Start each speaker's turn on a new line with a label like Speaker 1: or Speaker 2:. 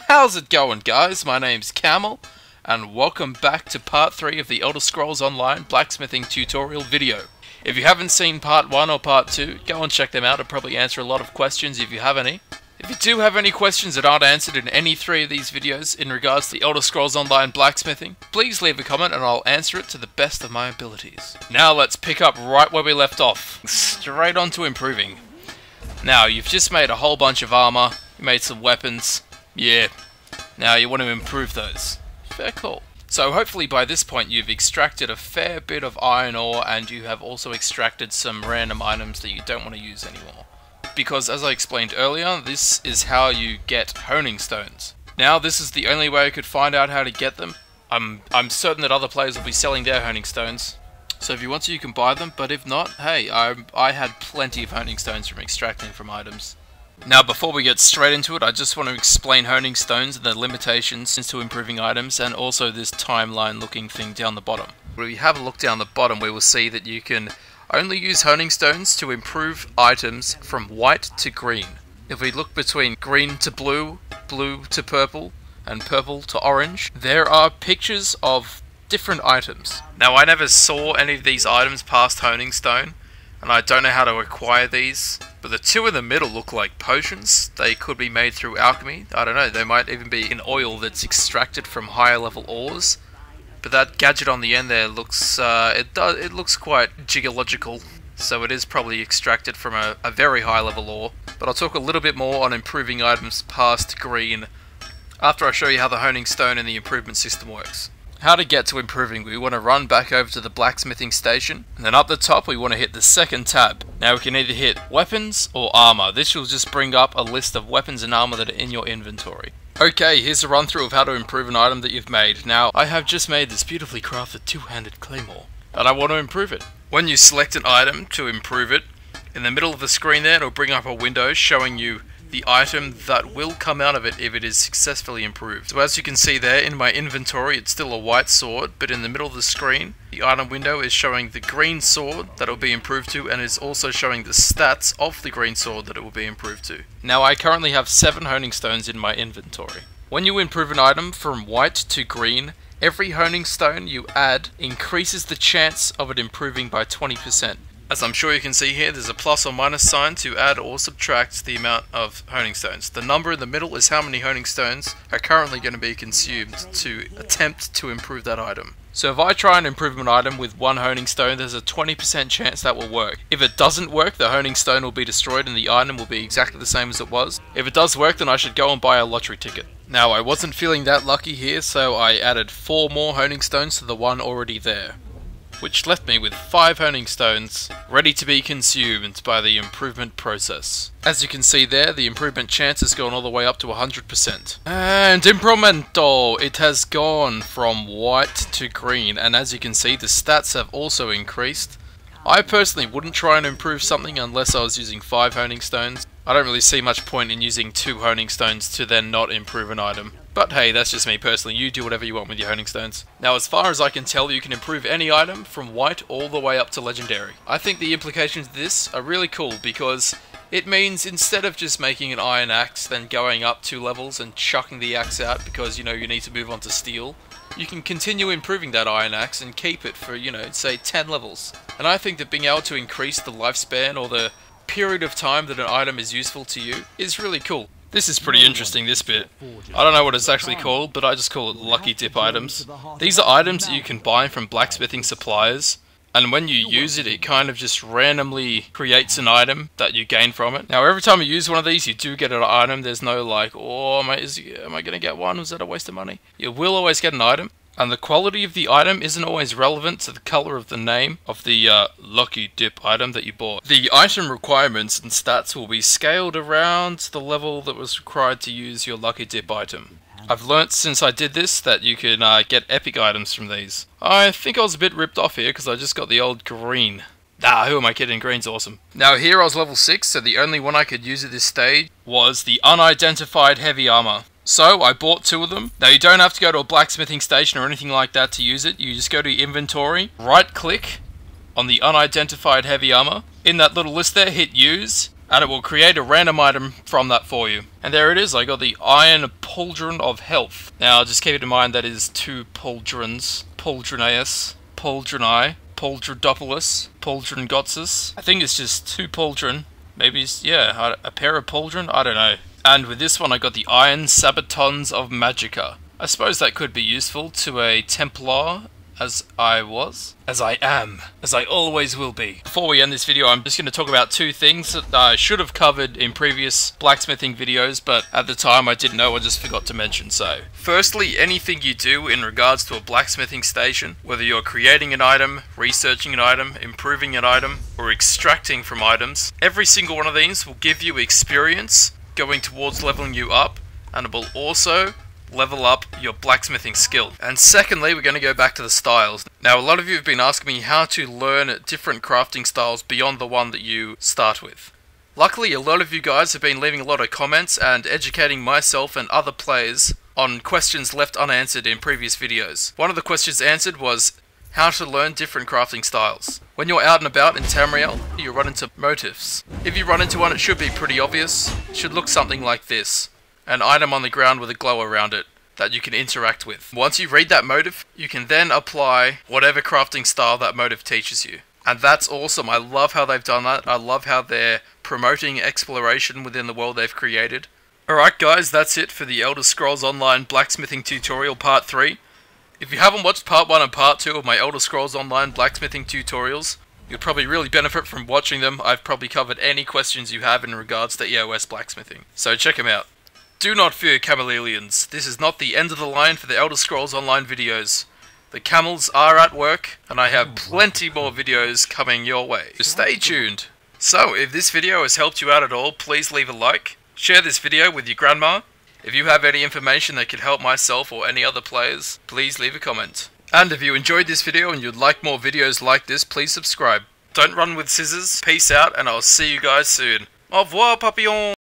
Speaker 1: How's it going, guys? My name's Camel, and welcome back to part 3 of the Elder Scrolls Online blacksmithing tutorial video. If you haven't seen part 1 or part 2, go and check them out. It'll probably answer a lot of questions if you have any. If you do have any questions that aren't answered in any 3 of these videos in regards to the Elder Scrolls Online blacksmithing, please leave a comment and I'll answer it to the best of my abilities. Now let's pick up right where we left off, straight on to improving. Now, you've just made a whole bunch of armor, you made some weapons, yeah. Now you want to improve those. Fair call. So hopefully by this point you've extracted a fair bit of iron ore and you have also extracted some random items that you don't want to use anymore. Because as I explained earlier, this is how you get honing stones. Now this is the only way I could find out how to get them. I'm certain that other players will be selling their honing stones. So if you want to, you can buy them, but if not, hey, I had plenty of honing stones from extracting from items. Now before we get straight into it, I just want to explain honing stones and the limitations to improving items, and also this timeline looking thing down the bottom. When we have a look down the bottom, we will see that you can only use honing stones to improve items from white to green. If we look between green to blue, blue to purple, and purple to orange, there are pictures of different items. Now I never saw any of these items past honing stone, and I don't know how to acquire these, but the two in the middle look like potions. They could be made through alchemy. I don't know, they might even be an oil that's extracted from higher level ores. But that gadget on the end there looks, it looks quite geological, so it is probably extracted from a very high level ore. But I'll talk a little bit more on improving items past green after I show you how the honing stone and the improvement system works. How to get to improving: we want to run back over to the blacksmithing station, and then up the top we want to hit the second tab. Now we can either hit weapons or armor. This will just bring up a list of weapons and armor that are in your inventory. Okay, here's a run through of how to improve an item that you've made. Now, I have just made this beautifully crafted two-handed claymore, and I want to improve it. When you select an item to improve it, in the middle of the screen there it'll bring up a window showing you the item that will come out of it if it is successfully improved. So as you can see there, in my inventory it's still a white sword, but in the middle of the screen the item window is showing the green sword that it will be improved to, and is also showing the stats of the green sword that it will be improved to. Now I currently have 7 honing stones in my inventory. When you improve an item from white to green, every honing stone you add increases the chance of it improving by 20%. As I'm sure you can see here, there's a plus or minus sign to add or subtract the amount of honing stones. The number in the middle is how many honing stones are currently going to be consumed to attempt to improve that item. So if I try and improve an item with 1 honing stone, there's a 20% chance that will work. If it doesn't work, the honing stone will be destroyed and the item will be exactly the same as it was. If it does work, then I should go and buy a lottery ticket. Now I wasn't feeling that lucky here, so I added 4 more honing stones to the one already there, which left me with 5 honing stones ready to be consumed by the improvement process. As you can see there, the improvement chance has gone all the way up to 100%. And improvemento! It has gone from white to green, and as you can see, the stats have also increased. I personally wouldn't try and improve something unless I was using 5 honing stones. I don't really see much point in using 2 honing stones to then not improve an item. But hey, that's just me personally. You do whatever you want with your honing stones. Now, as far as I can tell, you can improve any item from white all the way up to legendary. I think the implications of this are really cool because it means instead of just making an iron axe, then going up 2 levels and chucking the axe out because, you know, you need to move on to steel, you can continue improving that iron axe and keep it for, you know, say 10 levels. And I think that being able to increase the lifespan or the period of time that an item is useful to you is really cool. This is pretty interesting, this bit. I don't know what it's actually called, but I just call it lucky dip items. These are items that you can buy from blacksmithing suppliers, and when you use it, it kind of just randomly creates an item that you gain from it. Now every time you use one of these, you do get an item. There's no like, oh, am I going to get one? Was that a waste of money? You will always get an item. And the quality of the item isn't always relevant to the color of the name of the lucky dip item that you bought. The item requirements and stats will be scaled around the level that was required to use your lucky dip item. I've learnt since I did this that you can get epic items from these. I think I was a bit ripped off here because I just got the old green. Who am I kidding? Green's awesome. Now here I was level 6, so the only one I could use at this stage was the Unidentified heavy armor. So I bought 2 of them. Now you don't have to go to a blacksmithing station or anything like that to use it. You just go to your inventory, right click on the Unidentified heavy armor. In that little list there, hit use, and it will create a random item from that for you. And there it is, I got the Iron Pauldron of Health. Now just keep it in mind that is 2 pauldrons, Pauldronaeus, Pauldroni, Pauldrodopolus, Pauldrongotsus. I think it's just 2 pauldron, maybe, yeah, a pair of pauldron, I don't know. And with this one I got the Iron Sabatons of Magica. I suppose that could be useful to a Templar, as I am, as I always will be. Before we end this video, I'm just going to talk about 2 things that I should have covered in previous blacksmithing videos, but at the time I didn't know, I just forgot to mention. So, firstly, anything you do in regards to a blacksmithing station, whether you're creating an item, researching an item, improving an item, or extracting from items, every single one of these will give you experience going towards leveling you up, and it will also level up your blacksmithing skill. And secondly, we're going to go back to the styles. Now, a lot of you have been asking me how to learn different crafting styles beyond the one that you start with. Luckily, a lot of you guys have been leaving a lot of comments and educating myself and other players on questions left unanswered in previous videos. One of the questions answered was how to learn different crafting styles. When you're out and about in Tamriel, you run into motifs. If you run into one, it should be pretty obvious. It should look something like this. An item on the ground with a glow around it that you can interact with. Once you read that motif, you can then apply whatever crafting style that motif teaches you. And that's awesome. I love how they've done that. I love how they're promoting exploration within the world they've created. Alright guys, that's it for the Elder Scrolls Online Blacksmithing Tutorial Part 3. If you haven't watched Part 1 and Part 2 of my Elder Scrolls Online Blacksmithing tutorials, you'll probably really benefit from watching them. I've probably covered any questions you have in regards to EOS blacksmithing. So check them out. Do not fear, Camelelians. This is not the end of the line for the Elder Scrolls Online videos. The camels are at work, and I have plenty more videos coming your way. So stay tuned. So, if this video has helped you out at all, please leave a like. Share this video with your grandma. If you have any information that could help myself or any other players, please leave a comment. And if you enjoyed this video and you'd like more videos like this, please subscribe. Don't run with scissors. Peace out, and I'll see you guys soon. Au revoir, papillon!